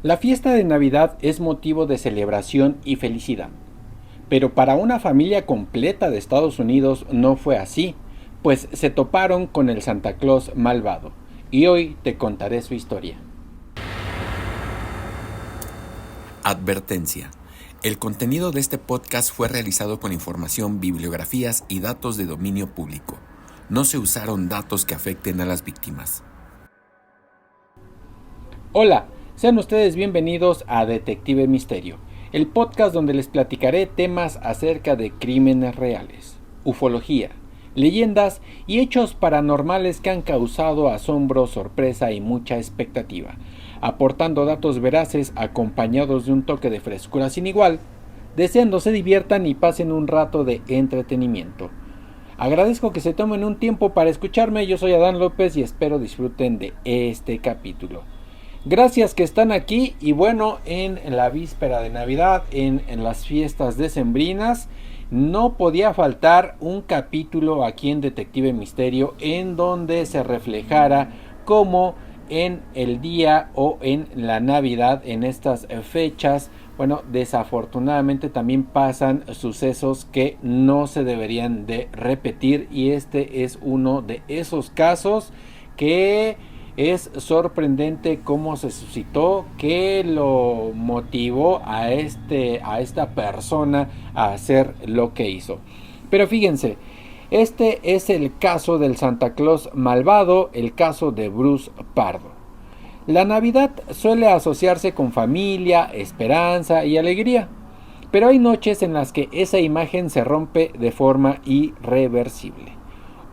La fiesta de Navidad es motivo de celebración y felicidad. Pero para una familia completa de Estados Unidos no fue así, pues se toparon con el Santa Claus malvado. Y hoy te contaré su historia. Advertencia. El contenido de este podcast fue realizado con información, bibliografías y datos de dominio público. No se usaron datos que afecten a las víctimas. Hola, sean ustedes bienvenidos a Detective Misterio, el podcast donde les platicaré temas acerca de crímenes reales, ufología, leyendas y hechos paranormales que han causado asombro, sorpresa y mucha expectativa, aportando datos veraces acompañados de un toque de frescura sin igual, deseando se diviertan y pasen un rato de entretenimiento. Agradezco que se tomen un tiempo para escucharme, yo soy Adán López y espero disfruten de este capítulo. Gracias que están aquí y bueno, en la víspera de Navidad, en las fiestas decembrinas, no podía faltar un capítulo aquí en Detective Misterio en donde se reflejara cómo en el día o en la Navidad, en estas fechas, bueno, desafortunadamente también pasan sucesos que no se deberían de repetir y este es uno de esos casos que es sorprendente cómo se suscitó, qué lo motivó a esta persona a hacer lo que hizo. Pero fíjense, este es el caso del Santa Claus malvado, el caso de Bruce Pardo. La Navidad suele asociarse con familia, esperanza y alegría, pero hay noches en las que esa imagen se rompe de forma irreversible.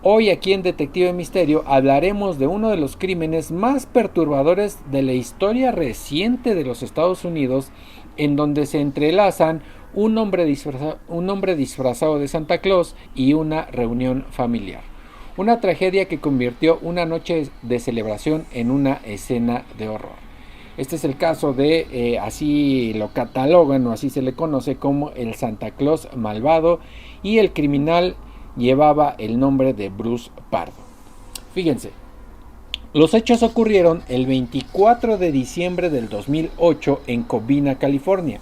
Hoy aquí en Detective Misterio hablaremos de uno de los crímenes más perturbadores de la historia reciente de los Estados Unidos, en donde se entrelazan un hombre disfrazado de Santa Claus y una reunión familiar. Una tragedia que convirtió una noche de celebración en una escena de horror. Este es el caso de, así lo catalogan o así se le conoce como el Santa Claus malvado y el criminal llevaba el nombre de Bruce Pardo. Fíjense, los hechos ocurrieron el 24 de diciembre del 2008 en Covina, California,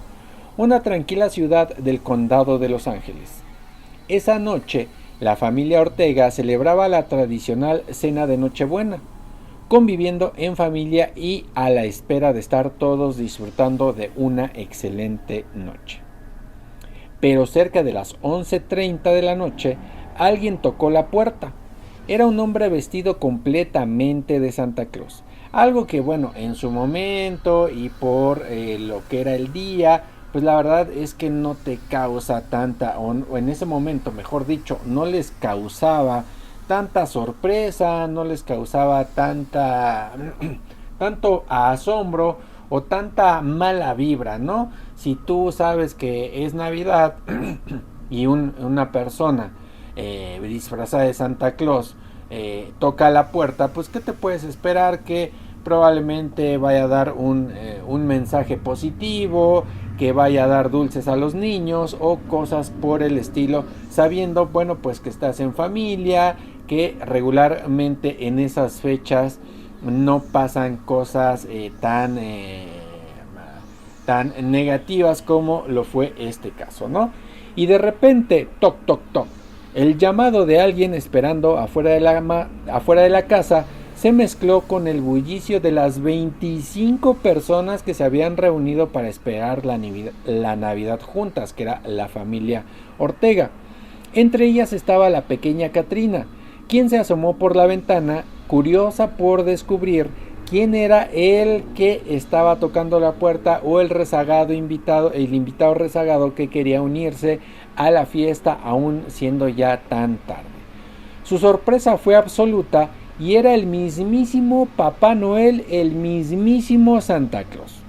una tranquila ciudad del condado de Los Ángeles. Esa noche, la familia Ortega celebraba la tradicional cena de Nochebuena, conviviendo en familia y a la espera de estar todos disfrutando de una excelente noche. Pero cerca de las 11:30 de la noche, alguien tocó la puerta. Era un hombre vestido completamente de Santa Claus. Algo que, bueno, en su momento y por lo que era el día, pues la verdad es que no te causa tanta, o en ese momento, mejor dicho, no les causaba tanta sorpresa, no les causaba tanto asombro o tanta mala vibra, ¿no? Si tú sabes que es Navidad y una persona disfrazada de Santa Claus toca la puerta, pues ¿qué te puedes esperar? Que probablemente vaya a dar un mensaje positivo, que vaya a dar dulces a los niños o cosas por el estilo, sabiendo, bueno, pues que estás en familia, que regularmente en esas fechas no pasan cosas tan negativas como lo fue este caso, ¿no? Y de repente, toc, toc, toc, el llamado de alguien esperando afuera de la casa se mezcló con el bullicio de las 25 personas que se habían reunido para esperar la Navidad juntas, que era la familia Ortega. Entre ellas estaba la pequeña Katrina, quien se asomó por la ventana, curiosa por descubrir quién era el que estaba tocando la puerta o el invitado rezagado que quería unirse a la fiesta aún siendo ya tan tarde. Su sorpresa fue absoluta y era el mismísimo Papá Noel, el mismísimo Santa Claus.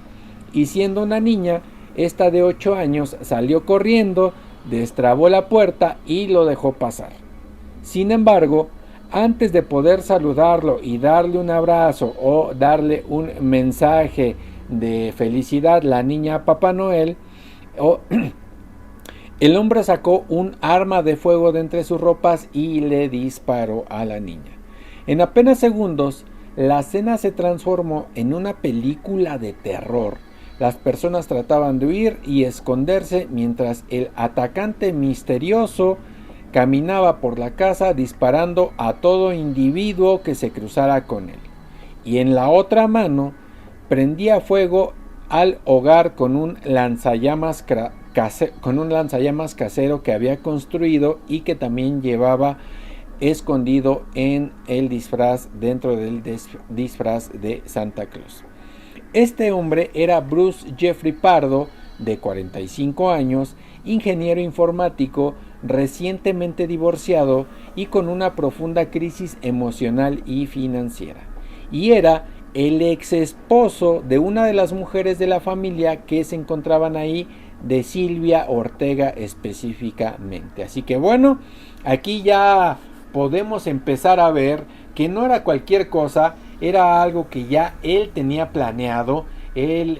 Y siendo una niña, esta de 8 años salió corriendo, destrabó la puerta y lo dejó pasar. Sin embargo, antes de poder saludarlo y darle un abrazo o darle un mensaje de felicidad la niña a Papá Noel, el hombre sacó un arma de fuego de entre sus ropas y le disparó a la niña. En apenas segundos, la escena se transformó en una película de terror Las personas trataban de huir y esconderse mientras el atacante misterioso caminaba por la casa disparando a todo individuo que se cruzara con él. Y en la otra mano prendía fuego al hogar con un lanzallamas casero que había construido y que también llevaba escondido en el disfraz, dentro del disfraz de Santa Claus. Este hombre era Bruce Jeffrey Pardo, de 45 años, ingeniero informático, recientemente divorciado y con una profunda crisis emocional y financiera. Y era el ex esposo de una de las mujeres de la familia que se encontraban ahí, de Silvia Ortega específicamente. Así que bueno, aquí ya podemos empezar a ver que no era cualquier cosa, era algo que ya él tenía planeado. Él,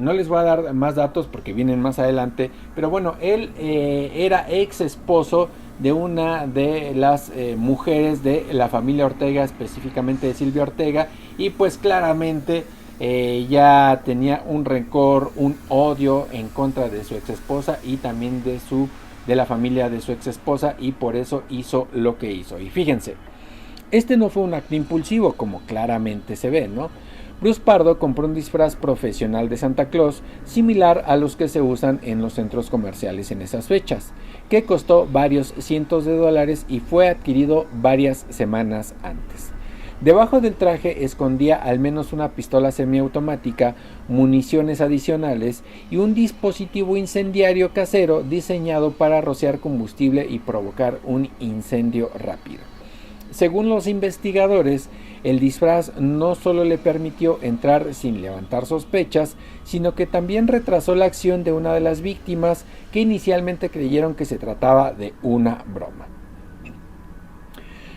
no les voy a dar más datos porque vienen más adelante, pero bueno, él era ex esposo de una de las mujeres de la familia Ortega, específicamente de Silvia Ortega, y pues claramente ya tenía un rencor, un odio en contra de su ex esposa y también de la familia de su ex esposa, y por eso hizo lo que hizo. Y fíjense, este no fue un acto impulsivo, como claramente se ve, ¿no? Bruce Pardo compró un disfraz profesional de Santa Claus similar a los que se usan en los centros comerciales en esas fechas, que costó varios cientos de dólares y fue adquirido varias semanas antes. Debajo del traje escondía al menos una pistola semiautomática, municiones adicionales y un dispositivo incendiario casero diseñado para rociar combustible y provocar un incendio rápido. Según los investigadores, el disfraz no solo le permitió entrar sin levantar sospechas, sino que también retrasó la acción de una de las víctimas, que inicialmente creyeron que se trataba de una broma.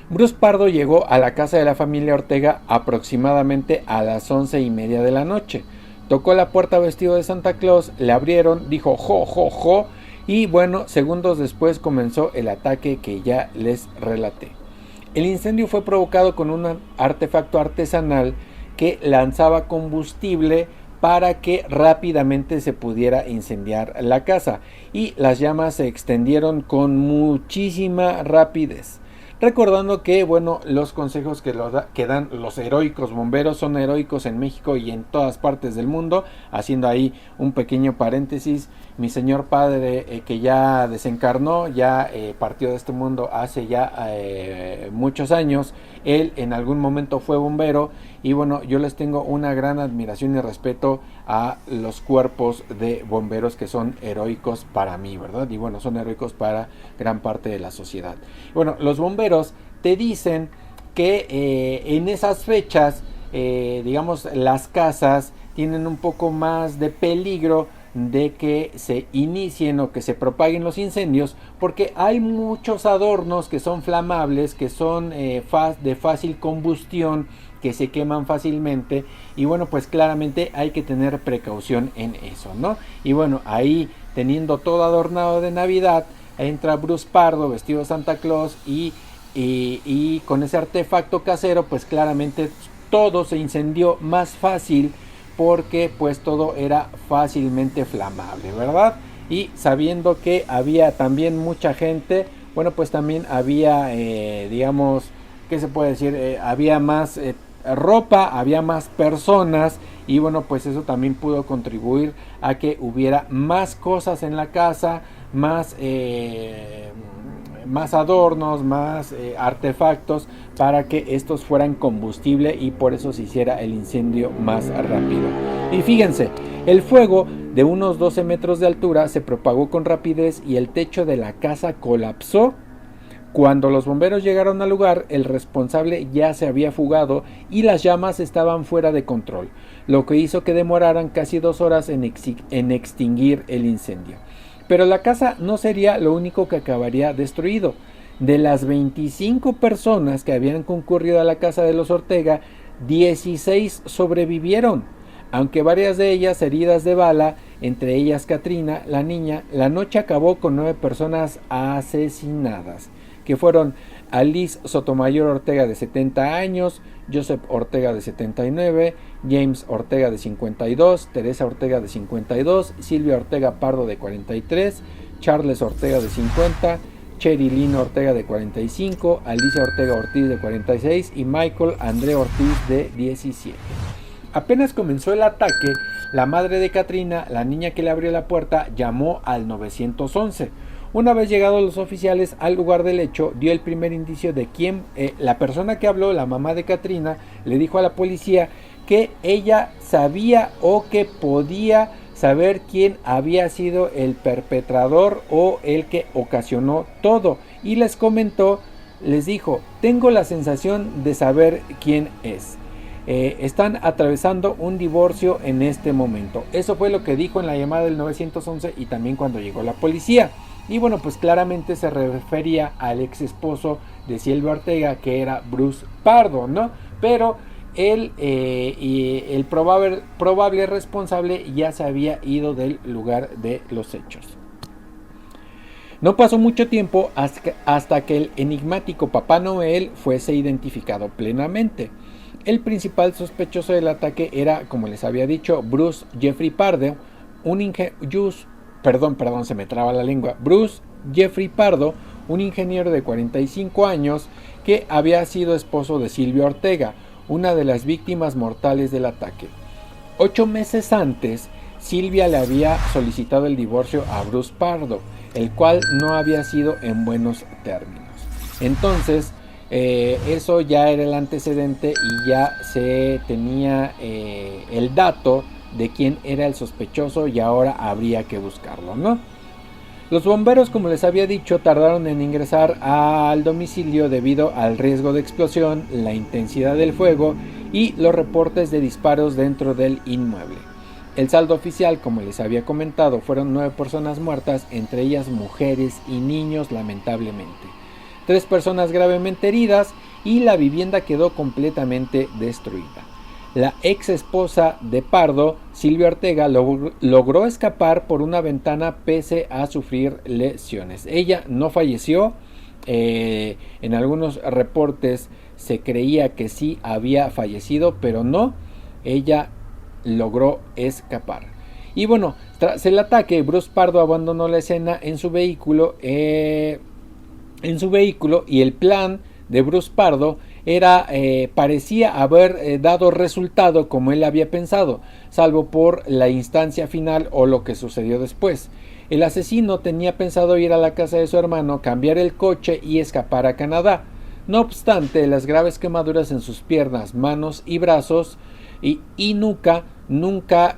Bruce Pardo llegó a la casa de la familia Ortega aproximadamente a las 11:30 de la noche. Tocó la puerta vestido de Santa Claus, le abrieron, dijo jo, jo, jo, y bueno, segundos después comenzó el ataque que ya les relaté. El incendio fue provocado con un artefacto artesanal que lanzaba combustible para que rápidamente se pudiera incendiar la casa, y las llamas se extendieron con muchísima rapidez. Recordando que, bueno, los consejos que dan los heroicos bomberos son heroicos en México y en todas partes del mundo. Haciendo ahí un pequeño paréntesis, mi señor padre, que ya desencarnó, ya partió de este mundo hace ya muchos años. Él en algún momento fue bombero, y bueno, yo les tengo una gran admiración y respeto a los cuerpos de bomberos, que son heroicos para mí, ¿verdad? Y bueno, son heroicos para gran parte de la sociedad. Bueno, los bomberos te dicen que en esas fechas, digamos, las casas tienen un poco más de peligro de que se inicien o que se propaguen los incendios, porque hay muchos adornos que son flamables, que son de fácil combustión, que se queman fácilmente, y bueno, pues claramente hay que tener precaución en eso, ¿no? Y bueno, ahí, teniendo todo adornado de Navidad, entra Bruce Pardo vestido de Santa Claus y con ese artefacto casero, pues claramente todo se incendió más fácil, porque pues todo era fácilmente flamable, ¿verdad? Y sabiendo que había también mucha gente, bueno, pues también había, digamos, ¿qué se puede decir? Había más ropa, había más personas, y bueno, pues eso también pudo contribuir a que hubiera más cosas en la casa, más adornos, más artefactos, para que estos fueran combustible, y por eso se hiciera el incendio más rápido. Y fíjense, el fuego, de unos 12 metros de altura, se propagó con rapidez y el techo de la casa colapsó. Cuando los bomberos llegaron al lugar, el responsable ya se había fugado y las llamas estaban fuera de control, lo que hizo que demoraran casi 2 horas en extinguir el incendio. Pero la casa no sería lo único que acabaría destruido. De las 25 personas que habían concurrido a la casa de los Ortega, 16 sobrevivieron, aunque varias de ellas heridas de bala, entre ellas Katrina, la niña. La noche acabó con 9 personas asesinadas, que fueron Alice Sotomayor Ortega de 70 años, Joseph Ortega de 79, James Ortega de 52, Teresa Ortega de 52, Silvia Ortega Pardo de 43, Charles Ortega de 50, Cherilyn Ortega de 45, Alicia Ortega Ortiz de 46 y Michael André Ortiz de 17. Apenas comenzó el ataque, la madre de Katrina, la niña que le abrió la puerta, llamó al 911. Una vez llegados los oficiales al lugar del hecho, dio el primer indicio de quién, la persona que habló, la mamá de Katrina, le dijo a la policía que ella sabía o que podía saber quién había sido el perpetrador o el que ocasionó todo. Y les comentó, les dijo, tengo la sensación de saber quién es. Están atravesando un divorcio en este momento. Eso fue lo que dijo en la llamada del 911 y también cuando llegó la policía. Y bueno, pues claramente se refería al ex esposo de Silvia Ortega, que era Bruce Pardo, ¿no? Pero él y el probable responsable ya se había ido del lugar de los hechos. No pasó mucho tiempo hasta que el enigmático Papá Noel fuese identificado plenamente. El principal sospechoso del ataque era, como les había dicho, Bruce Jeffrey Pardo, Bruce Jeffrey Pardo, un ingeniero de 45 años que había sido esposo de Silvia Ortega, una de las víctimas mortales del ataque. 8 meses antes, Silvia le había solicitado el divorcio a Bruce Pardo, el cual no había sido en buenos términos. Entonces, eso ya era el antecedente y ya se tenía el dato de quién era el sospechoso y ahora habría que buscarlo, ¿no? Los bomberos, como les había dicho, tardaron en ingresar al domicilio debido al riesgo de explosión, la intensidad del fuego y los reportes de disparos dentro del inmueble. El saldo oficial, como les había comentado, fueron 9 personas muertas, entre ellas mujeres y niños, lamentablemente. 3 personas gravemente heridas y la vivienda quedó completamente destruida. La ex esposa de Pardo, Silvia Ortega, logró escapar por una ventana pese a sufrir lesiones. Ella no falleció. En algunos reportes se creía que sí había fallecido, pero no. Ella logró escapar. Y bueno, tras el ataque, Bruce Pardo abandonó la escena en su vehículo y el plan de Bruce Pardo parecía haber dado resultado como él había pensado, salvo por la instancia final o lo que sucedió después. El asesino tenía pensado ir a la casa de su hermano, cambiar el coche y escapar a Canadá. No obstante, las graves quemaduras en sus piernas, manos y brazos y nuca nunca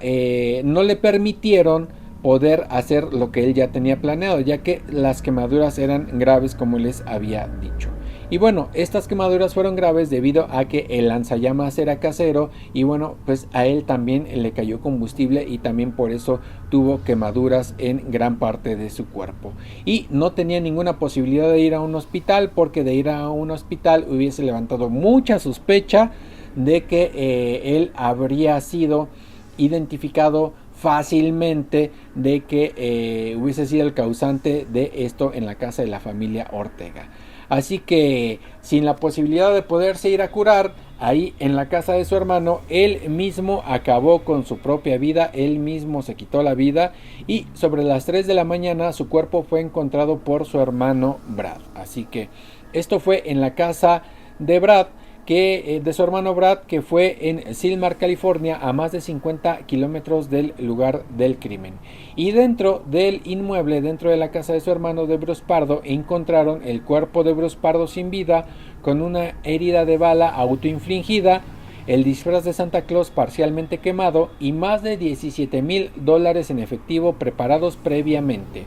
no le permitieron poder hacer lo que él ya tenía planeado, ya que las quemaduras eran graves, como les había dicho. Y bueno, estas quemaduras fueron graves debido a que el lanzallamas era casero y bueno, pues a él también le cayó combustible y también por eso tuvo quemaduras en gran parte de su cuerpo. Y no tenía ninguna posibilidad de ir a un hospital, porque de ir a un hospital hubiese levantado mucha sospecha de que él habría sido identificado fácilmente de que hubiese sido el causante de esto en la casa de la familia Ortega. Así que sin la posibilidad de poderse ir a curar ahí en la casa de su hermano, él mismo acabó con su propia vida, él mismo se quitó la vida y sobre las 3 de la mañana su cuerpo fue encontrado por su hermano Brad. Así que esto fue en la casa de Brad, de su hermano Brad, que fue en Sylmar, California, a más de 50 kilómetros del lugar del crimen. Y dentro del inmueble, dentro de la casa de su hermano de Bruce Pardo, encontraron el cuerpo de Bruce Pardo sin vida, con una herida de bala autoinfligida, el disfraz de Santa Claus parcialmente quemado y más de $17,000 en efectivo preparados previamente.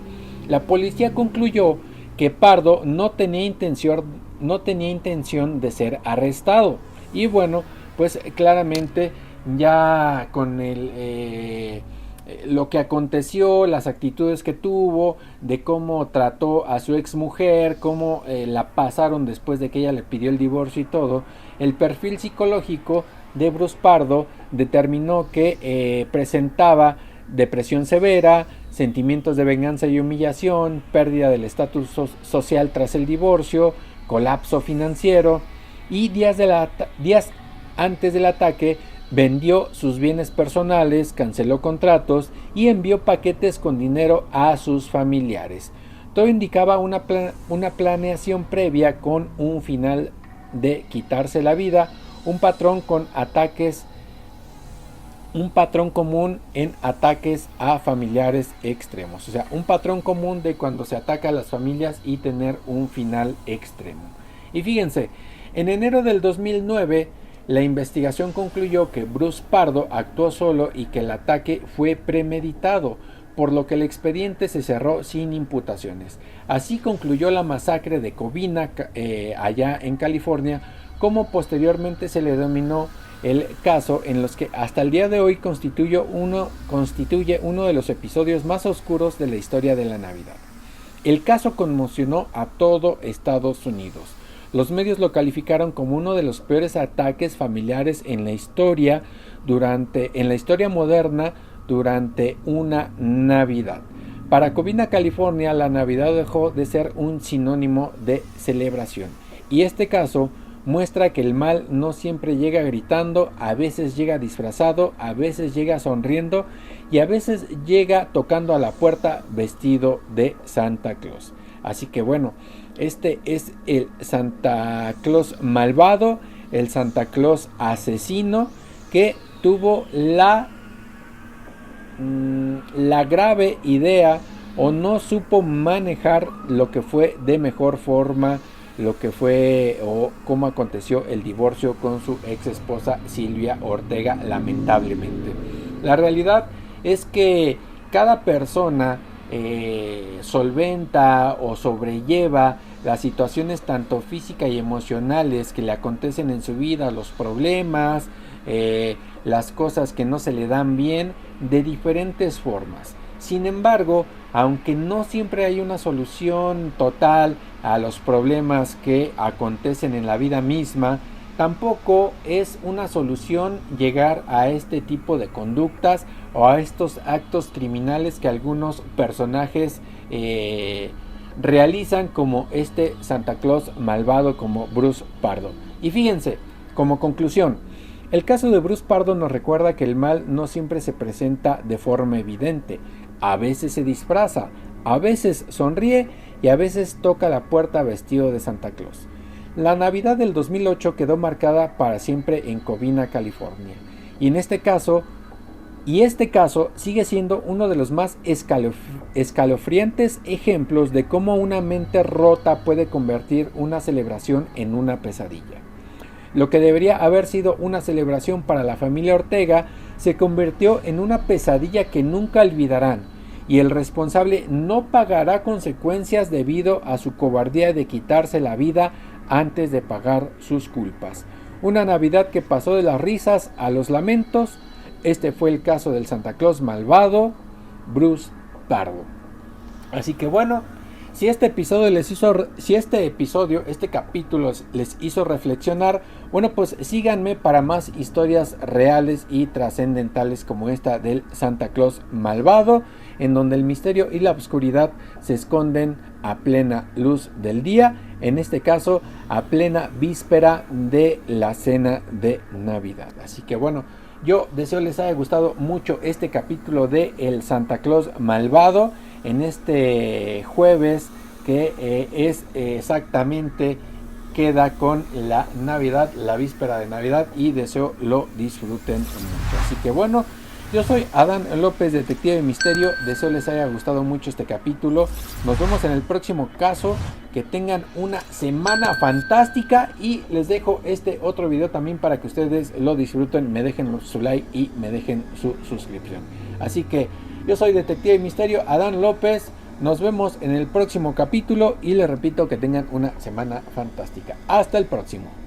La policía concluyó que Pardo no tenía intención de ser arrestado. Y bueno, pues claramente ya con lo que aconteció, las actitudes que tuvo, de cómo trató a su ex mujer, cómo la pasaron después de que ella le pidió el divorcio y todo, el perfil psicológico de Bruce Pardo determinó que presentaba depresión severa, sentimientos de venganza y humillación, pérdida del estatus social tras el divorcio, colapso financiero y días antes del ataque vendió sus bienes personales, canceló contratos y envió paquetes con dinero a sus familiares. Todo indicaba una planeación previa con un final de quitarse la vida, un patrón común en ataques a familiares extremos. O sea, un patrón común de cuando se ataca a las familias y tener un final extremo. Y fíjense, en enero del 2009, la investigación concluyó que Bruce Pardo actuó solo y que el ataque fue premeditado, por lo que el expediente se cerró sin imputaciones. Así concluyó la masacre de Covina, allá en California, como posteriormente se le denominó el caso, en los que hasta el día de hoy constituye uno de los episodios más oscuros de la historia de la Navidad. El caso conmocionó a todo Estados Unidos. Los medios lo calificaron como uno de los peores ataques familiares en la historia moderna durante una Navidad. Para Covina, California, la Navidad dejó de ser un sinónimo de celebración. Y este caso muestra que el mal no siempre llega gritando, a veces llega disfrazado, a veces llega sonriendo y a veces llega tocando a la puerta vestido de Santa Claus. Así que bueno, este es el Santa Claus malvado, el Santa Claus asesino, que tuvo la grave idea o no supo manejar lo que fue de mejor forma, lo que fue o cómo aconteció el divorcio con su ex esposa Silvia Ortega, lamentablemente. La realidad es que cada persona solventa o sobrelleva las situaciones tanto físicas y emocionales que le acontecen en su vida, los problemas, las cosas que no se le dan bien, de diferentes formas. Sin embargo, aunque no siempre hay una solución total a los problemas que acontecen en la vida misma, tampoco es una solución llegar a este tipo de conductas o a estos actos criminales que algunos personajes realizan, como este Santa Claus malvado, como Bruce Pardo. Y fíjense, como conclusión, el caso de Bruce Pardo nos recuerda que el mal no siempre se presenta de forma evidente. A veces se disfraza, a veces sonríe y a veces toca la puerta vestido de Santa Claus. La Navidad del 2008 quedó marcada para siempre en Covina, California. Y este caso sigue siendo uno de los más escalofriantes ejemplos de cómo una mente rota puede convertir una celebración en una pesadilla. Lo que debería haber sido una celebración para la familia Ortega se convirtió en una pesadilla que nunca olvidarán, y el responsable no pagará consecuencias debido a su cobardía de quitarse la vida antes de pagar sus culpas. Una Navidad que pasó de las risas a los lamentos. Este fue el caso del Santa Claus malvado, Bruce Pardo. Así que bueno, si este capítulo les hizo reflexionar, bueno, pues síganme para más historias reales y trascendentales como esta del Santa Claus malvado, en donde el misterio y la oscuridad se esconden a plena luz del día, en este caso a plena víspera de la cena de Navidad. Así que bueno, yo deseo les haya gustado mucho este capítulo de El Santa Claus malvado en este jueves, que es exactamente, queda con la Navidad, la víspera de Navidad, y deseo lo disfruten mucho. Así que bueno, yo soy Adán López, Detective de Misterio. Deseo les haya gustado mucho este capítulo. Nos vemos en el próximo caso. Que tengan una semana fantástica. Y les dejo este otro video también para que ustedes lo disfruten. Me dejen su like y me dejen su suscripción. Así que yo soy Detective de Misterio, Adán López. Nos vemos en el próximo capítulo. Y les repito, que tengan una semana fantástica. Hasta el próximo.